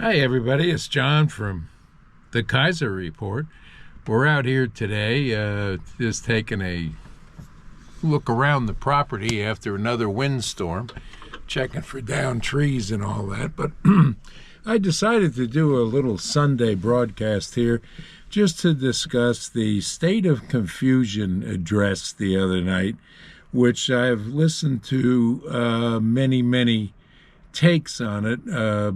Hi, everybody. It's John from the Kaiser Report. We're out here today just taking a look around the property after another windstorm, checking for downed trees and all that. But I decided to do a little Sunday broadcast here just to discuss the State of Confusion address the other night, which I've listened to many takes on it,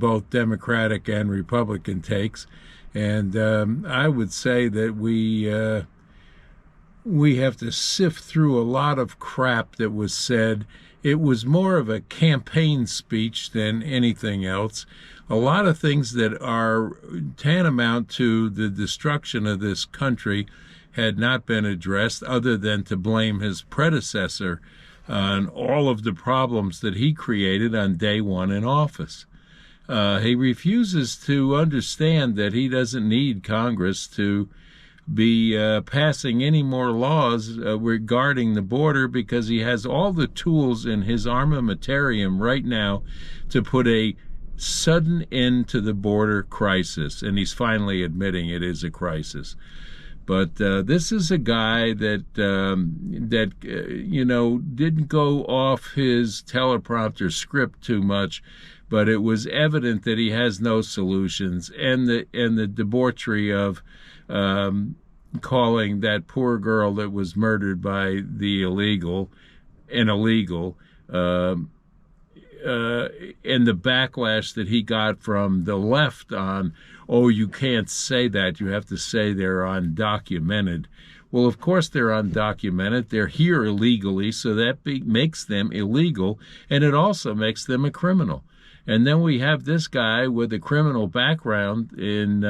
both Democratic and Republican takes, and I would say that we have to sift through a lot of crap that was said. It was more of a campaign speech than anything else. A lot of things that are tantamount to the destruction of this country had not been addressed, other than to blame his predecessor on all of the problems that he created on day one in office. He refuses to understand that he doesn't need Congress to be passing any more laws regarding the border, because he has all the tools in his armamentarium right now to put a sudden end to the border crisis, and he's finally admitting it is a crisis. But this is a guy that didn't go off his teleprompter script too much, but it was evident that he has no solutions. And the debauchery of calling that poor girl that was murdered by the illegal an illegal, and the backlash that he got from the left on, oh, you can't say that, you have to say they're undocumented. Well, of course they're undocumented. They're here illegally, so that makes them illegal, and it also makes them a criminal. And then we have this guy with a criminal background in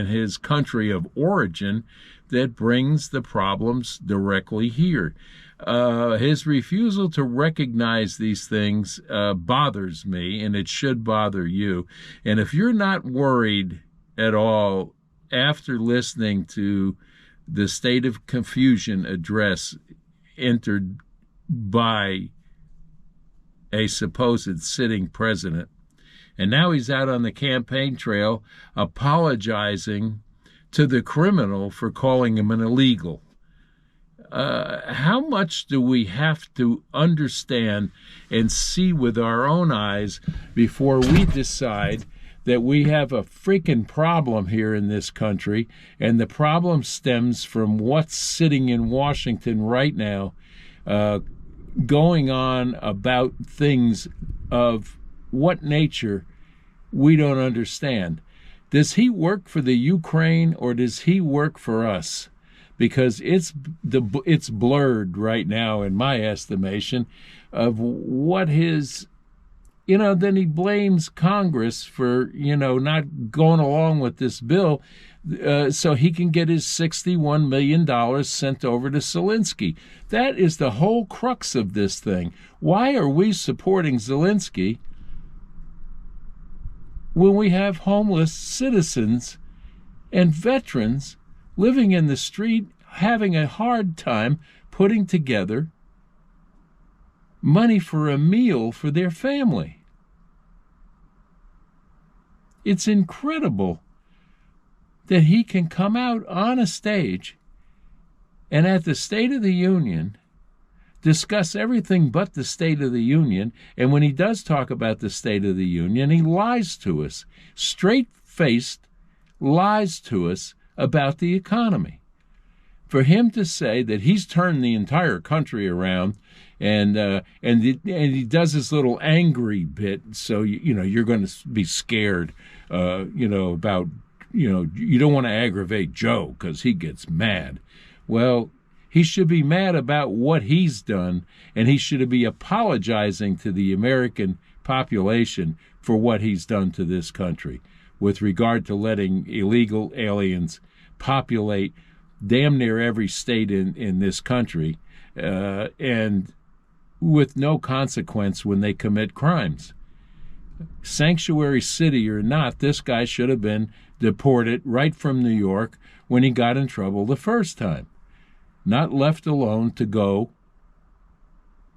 his country of origin that brings the problems directly here. His refusal to recognize these things bothers me, and it should bother you. And if you're not worried at all after listening to the State of Confusion address entered by a supposed sitting president, and now he's out on the campaign trail apologizing to the criminal for calling him an illegal. How much do we have to understand and see with our own eyes before we decide that we have a freaking problem here in this country, and the problem stems from what's sitting in Washington right now, going on about things of what nature we don't understand. Does he work for the Ukraine, or does he work for us? Because it's blurred right now, in my estimation, of what his, then he blames Congress for, not going along with this bill so he can get his $61 million sent over to Zelensky. That is the whole crux of this thing. Why are we supporting Zelensky when we have homeless citizens and veterans living in the street, having a hard time putting together money for a meal for their family? It's incredible that he can come out on a stage and at the State of the Union discuss everything but the State of the Union, and when he does talk about the State of the Union, he lies to us, straight-faced lies to us about the economy. For him to say that he's turned the entire country around, and he does this little angry bit, so you're going to be scared, about you don't want to aggravate Joe because he gets mad. Well, he should be mad about what he's done, and he should be apologizing to the American population for what he's done to this country with regard to letting illegal aliens populate damn near every state in this country, and with no consequence when they commit crimes. Sanctuary city or not, this guy should have been deported right from New York when he got in trouble the first time, not left alone to go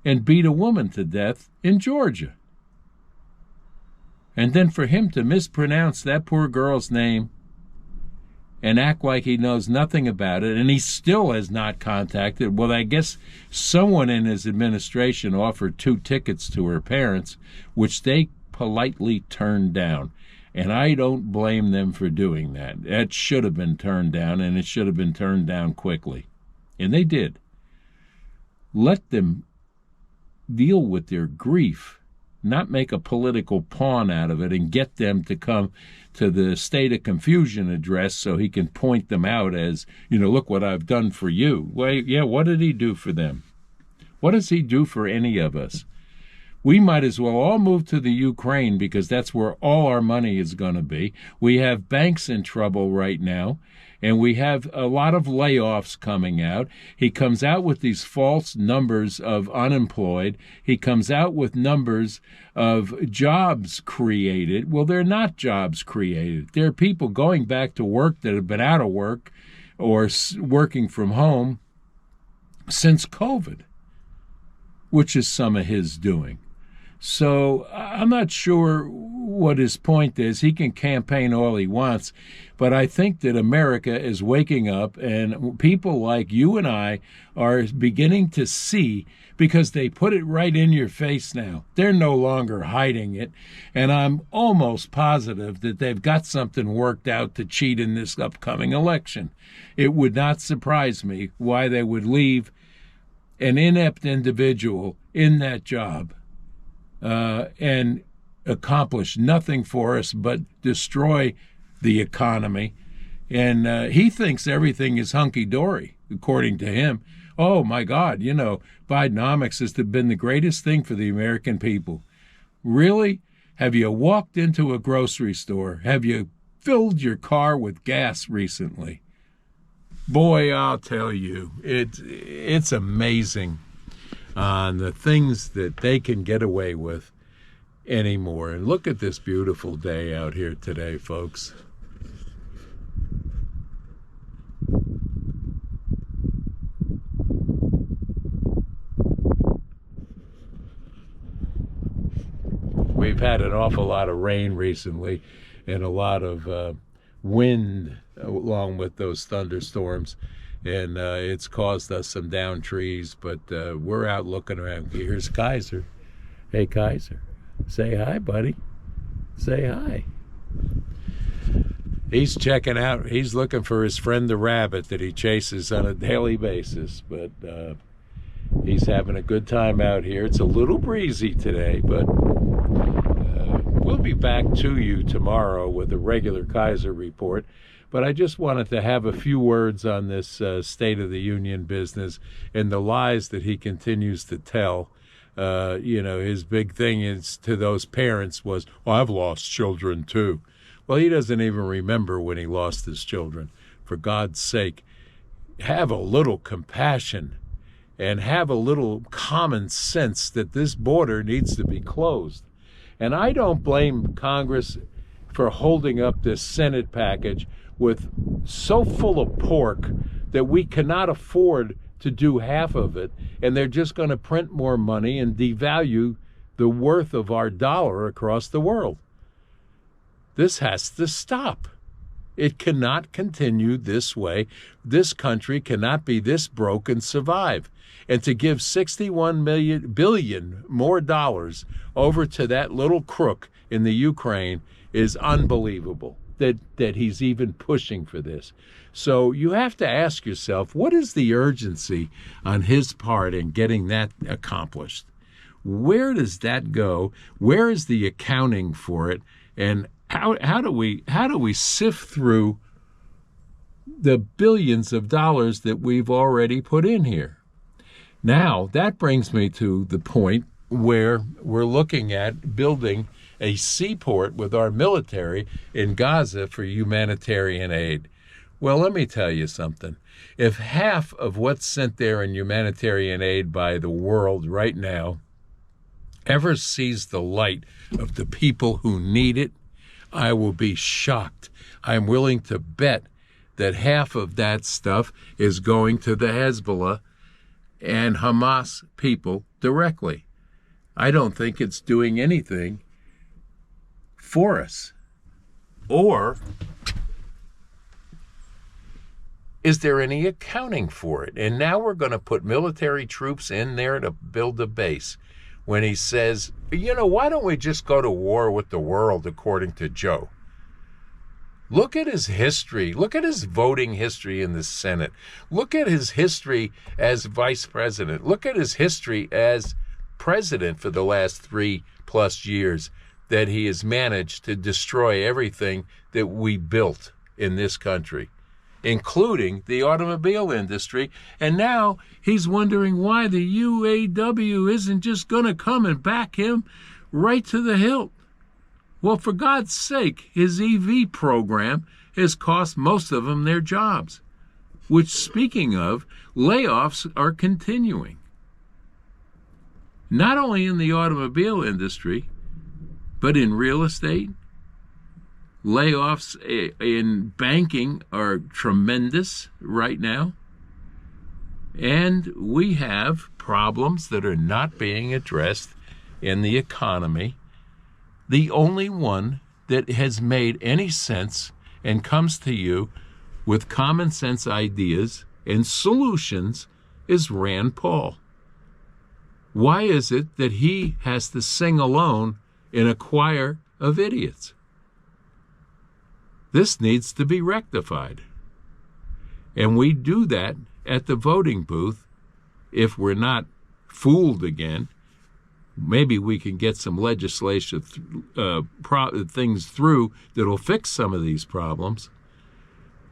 and beat a woman to death in Georgia. And then for him to mispronounce that poor girl's name and act like he knows nothing about it, and he still has not contacted. Well, I guess someone in his administration offered 2 tickets to her parents, which they politely turned down. And I don't blame them for doing that. That should have been turned down, and it should have been turned down quickly. And they did. Let them deal with their grief, not make a political pawn out of it, and get them to come to the State of Confusion address so he can point them out as, look what I've done for you. Well, yeah, what did he do for them? What does he do for any of us? We might as well all move to the Ukraine because that's where all our money is going to be. We have banks in trouble right now, and we have a lot of layoffs coming out. He comes out with these false numbers of unemployed. He comes out with numbers of jobs created. Well, they're not jobs created. They're people going back to work that have been out of work or working from home since COVID, which is some of his doing. So I'm not sure what his point is. He can campaign all he wants, but I think that America is waking up, and people like you and I are beginning to see, because they put it right in your face now. They're no longer hiding it, and I'm almost positive that they've got something worked out to cheat in this upcoming election. It would not surprise me why they would leave an inept individual in that job and accomplish nothing for us but destroy the economy. And he thinks everything is hunky-dory, according to him. Oh, my God, Bidenomics has been the greatest thing for the American people. Really? Have you walked into a grocery store? Have you filled your car with gas recently? Boy, I'll tell you, it's amazing on the things that they can get away with anymore. And look at this beautiful day out here today, folks. We've had an awful lot of rain recently and a lot of wind along with those thunderstorms, and it's caused us some down trees, but we're out looking around. Here's Kaiser. Hey, Kaiser, say hi, buddy. Say hi. He's checking out. He's looking for his friend the rabbit that he chases on a daily basis, but he's having a good time out here. It's a little breezy today, but we'll be back to you tomorrow with a regular Kaiser Report. But I just wanted to have a few words on this State of the Union business and the lies that he continues to tell. His big thing is to those parents was, I've lost children too. Well, he doesn't even remember when he lost his children. For God's sake, have a little compassion and have a little common sense that this border needs to be closed. And I don't blame Congress for holding up this Senate package with so full of pork that we cannot afford to do half of it, and they're just going to print more money and devalue the worth of our dollar across the world. This has to stop. It cannot continue this way. This country cannot be this broke and survive. And to give $61 billion more dollars over to that little crook in the Ukraine is unbelievable that he's even pushing for this. So you have to ask yourself, what is the urgency on his part in getting that accomplished? Where does that go? Where is the accounting for it? And how do we sift through the billions of dollars that we've already put in here? Now, that brings me to the point where we're looking at building a seaport with our military in Gaza for humanitarian aid. Well, let me tell you something. If half of what's sent there in humanitarian aid by the world right now ever sees the light of the people who need it, I will be shocked. I'm willing to bet that half of that stuff is going to the Hezbollah and Hamas people directly. I don't think it's doing anything for us? Or is there any accounting for it? And now we're going to put military troops in there to build a base. When he says, why don't we just go to war with the world, according to Joe? Look at his history. Look at his voting history in the Senate. Look at his history as vice president. Look at his history as president for the last 3+ years, that he has managed to destroy everything that we built in this country, including the automobile industry. And now he's wondering why the UAW isn't just going to come and back him right to the hilt. Well, for God's sake, his EV program has cost most of them their jobs, which, speaking of, layoffs are continuing. Not only in the automobile industry, but in real estate. Layoffs in banking are tremendous right now. And we have problems that are not being addressed in the economy. The only one that has made any sense and comes to you with common sense ideas and solutions is Rand Paul. Why is it that he has to sing alone in a choir of idiots? This needs to be rectified. And we do that at the voting booth if we're not fooled again. Maybe we can get some legislation things through that'll fix some of these problems,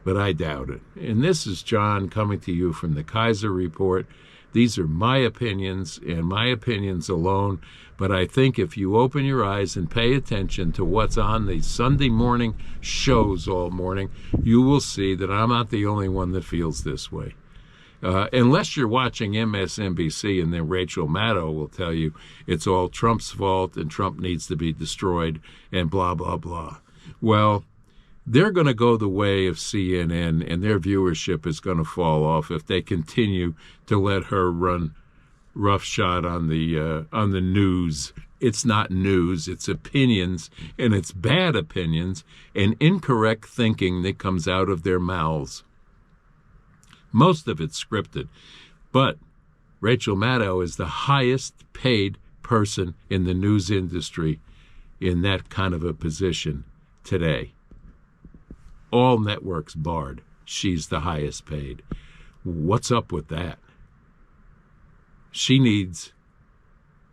but I doubt it. And this is John coming to you from the Kaiser Report. These are my opinions and my opinions alone, but I think if you open your eyes and pay attention to what's on the Sunday morning shows all morning, you will see that I'm not the only one that feels this way. Unless you're watching MSNBC, and then Rachel Maddow will tell you it's all Trump's fault and Trump needs to be destroyed and blah, blah, blah. Well, they're going to go the way of CNN, and their viewership is going to fall off if they continue to let her run roughshod on the news. It's not news, it's opinions, and it's bad opinions and incorrect thinking that comes out of their mouths. Most of it's scripted, but Rachel Maddow is the highest paid person in the news industry in that kind of a position today. All networks barred. She's the highest paid. What's up with that? She needs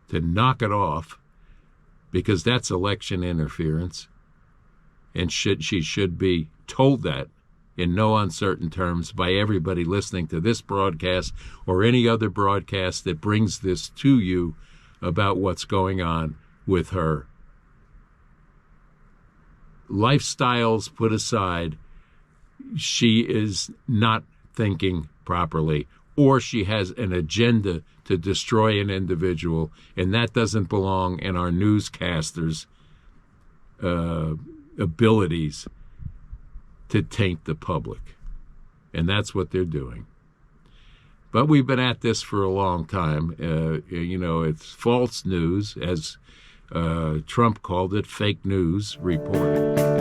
to knock it off, because that's election interference, and she should be told that in no uncertain terms by everybody listening to this broadcast or any other broadcast that brings this to you about what's going on with her. Lifestyles put aside, she is not thinking properly, or she has an agenda to destroy an individual, and that doesn't belong in our newscasters' abilities to taint the public. And that's what they're doing. But we've been at this for a long time. It's false news, as Trump called it, fake news reporting.